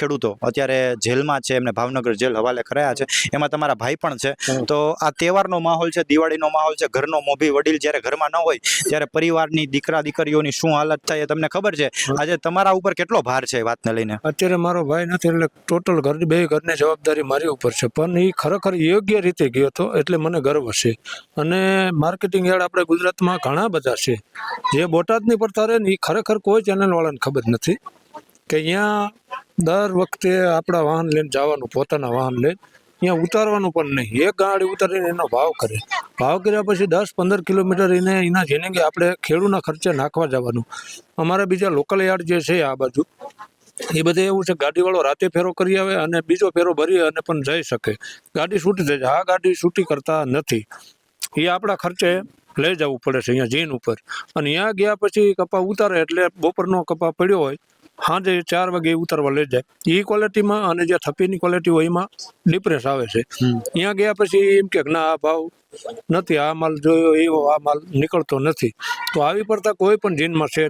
ખેડૂતો અત્યારે જેલમાં છે, એમને ભાવનગર જેલ હવાલે કરાયા છે, એમાં તમારા ભાઈ પણ છે. તો આ તહેવારનો માહોલ છે, દિવાળીનો માહોલ છે, ઘરનો મોભી વડીલ જ્યારે ઘરમાં ન હોય ત્યારે પરિવારની દીકરા દીકરીઓની શું હાલત થાય એ તમને ખબર છે. આજે તમારા ઉપર કેટલો ભાર છે એ વાતને લઈને? અત્યારે મારો ભાઈ નથી એટલે ટોટલ બે ઘરની જવાબદારી મારી ઉપર છે, પણ એ ખરેખર યોગ્ય રીતે ગયો હતો એટલે મને ગર્વ છે. અને માર્કેટિંગ યાર્ડ આપણે ગુજરાતમાં ઘણા બધા છે, જે બોટાદની પડતા રહે ને એ ખરેખર કોઈ ચેનલવાળાને ખબર નથી કે અહીંયા દર વખતે આપણા વાહન લઈને જવાનું, પોતાના વાહન લઈને અહીંયા ઉતારવાનું પણ નહીં. એક ગાડી ઉતારીને એનો ભાવ કર્યા પછી 10-15 કિલોમીટર એના જેને આપણે ખેડૂના ખર્ચે નાખવા જવાનું. અમારા બીજા લોકલ યાર્ડ જે છે આ બાજુ એ બધે એવું છે, ગાડીવાળો રાતે ફેરો કરી આવે અને બીજો ફેરો ભરી અને પણ જઈ શકે. ગાડી છૂટી થઈ જાય. આ ગાડી છૂટી કરતા નથી, એ આપણા ખર્ચે લઈ જવું પડે છે અહીંયા જીન ઉપર. અને અહીંયા ગયા પછી કપા ઉતારે એટલે બપોરનો કપા પડ્યો હોય, સાંજે 4 વાગે ઉતારવા લઈ જાય. એ ક્વોલિટીમાં અને જે થપ્પીની ક્વોલિટી હોય એમાં ડિફરન્સ આવે છે. અહીંયા ગયા પછી એમ કે ના આ ભાવ નથી, આ માલ જોયો એવો આ માલ નીકળતો નથી. તો આવી પડતા કોઈ પણ જીનમાં શેર